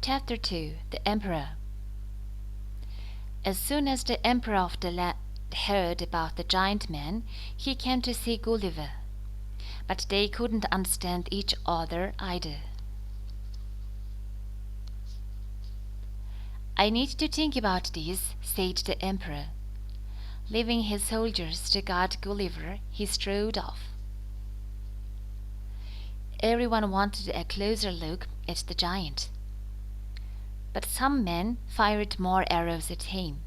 Chapter 2. The Emperor. As soon as the Emperor of the land heard about the giant man, he came to see Gulliver. But they couldn't understand each other either. "I need to think about this," said the Emperor. Leaving his soldiers to guard Gulliver, he strode off. Everyone wanted a closer look at the giant, but some men fired more arrows at him.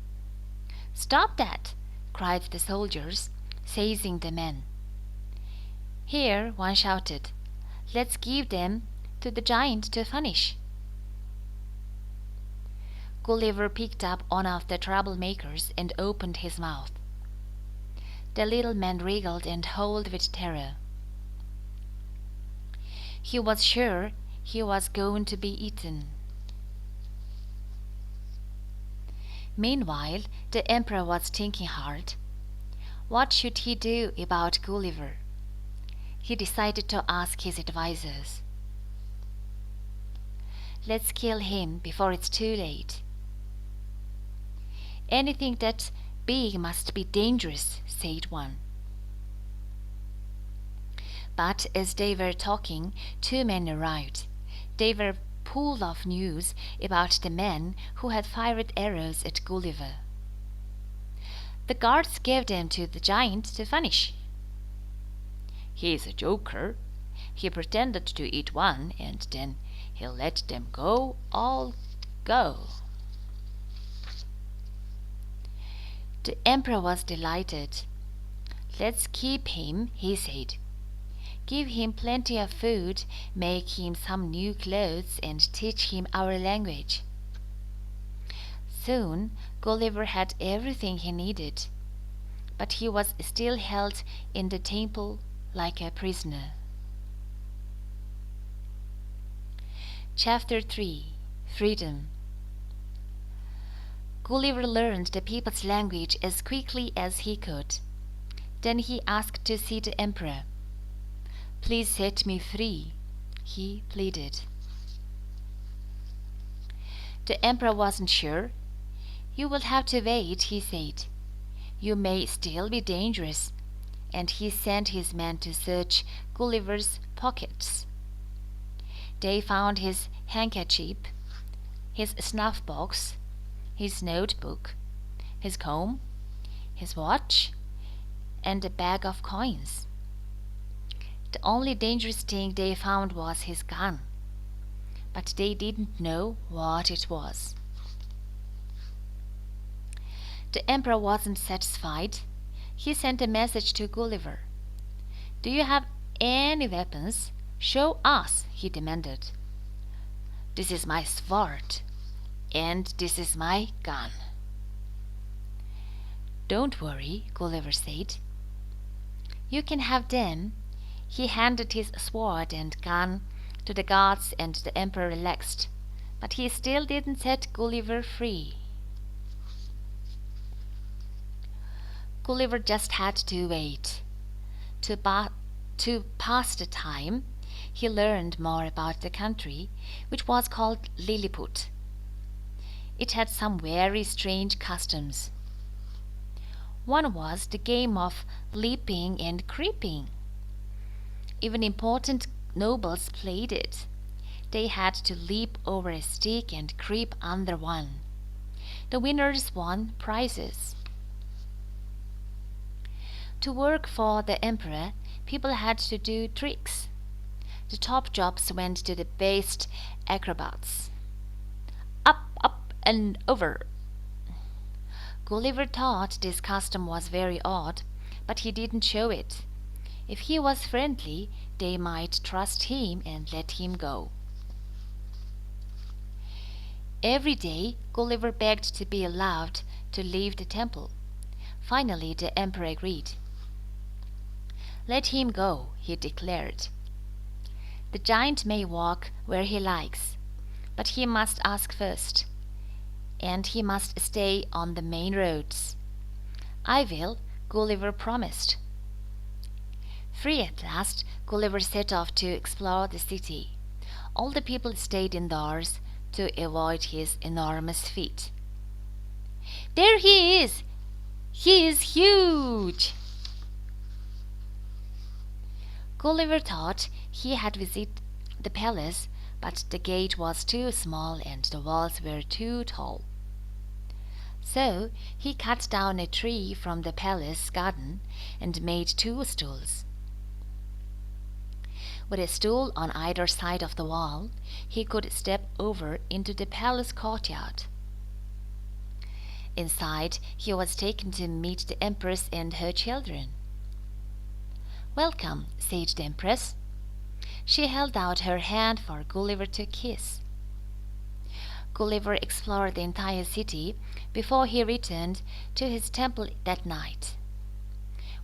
"Stop that!" cried the soldiers, seizing the men. "Here," one shouted, "let's give them to the giant to punish." Gulliver picked up one of the troublemakers and opened his mouth. The little man wriggled and howled with terror. He was sure he was going to be eaten. Meanwhile, the Emperor was thinking hard. What should he do about Gulliver? He decided to ask his advisors. "Let's kill him before it's too late." "Anything that big must be dangerous," said one. But as they were talking, two men arrived. They were full of news about the man who had fired arrows at Gulliver. "The guards gave them to the giant to punish." "He's a joker. He pretended to eat one, and then he'll let them go all go." The Emperor was delighted. "Let's keep him," he said. "Give him plenty of food, make him some new clothes, and teach him our language." Soon Gulliver had everything he needed, but he was still held in the temple like a prisoner. Chapter 3. Freedom. Gulliver learned the people's language as quickly as he could. Then he asked to see the Emperor. "Please set me free," he pleaded. The Emperor wasn't sure. "You will have to wait," he said. "You may still be dangerous," and he sent his men to search Gulliver's pockets. They found his handkerchief, his snuff-box, his notebook, his comb, his watch, and a bag of coins. The only dangerous thing they found was his gun, but they didn't know what it was. The Emperor wasn't satisfied. He sent a message to Gulliver. "Do you have any weapons? Show us," he demanded. "This is my sword, and this is my gun." "Don't worry," Gulliver said. "You can have them." He handed his sword and gun to the guards, and the Emperor relaxed, but he still didn't set Gulliver free. Gulliver just had to wait. To pass the time, he learned more about the country, which was called Lilliput. It had some very strange customs. One was the game of leaping and creeping. Even important nobles played it. They had to leap over a stick and creep under one. The winners won prizes. To work for the Emperor, people had to do tricks. The top jobs went to the best acrobats. Up, up, and over. Gulliver thought this custom was very odd, but he didn't show it. If he was friendly, they might trust him and let him go. Every day, Gulliver begged to be allowed to leave the temple. Finally, the Emperor agreed. "Let him go," he declared. "The giant may walk where he likes, but he must ask first, and he must stay on the main roads." "I will," Gulliver promised. Free at last, Gulliver set off to explore the city. All the people stayed indoors, to avoid his enormous feet. "There he is! He is huge!" Gulliver thought he had visited the palace, but the gate was too small and the walls were too tall. So he cut down a tree from the palace garden and made 2 stools. With a stool on either side of the wall, he could step over into the palace courtyard. Inside, he was taken to meet the Empress and her children. "Welcome," said the Empress. She held out her hand for Gulliver to kiss. Gulliver explored the entire city before he returned to his temple that night.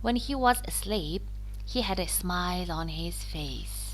When he was asleep, he had a smile on his face.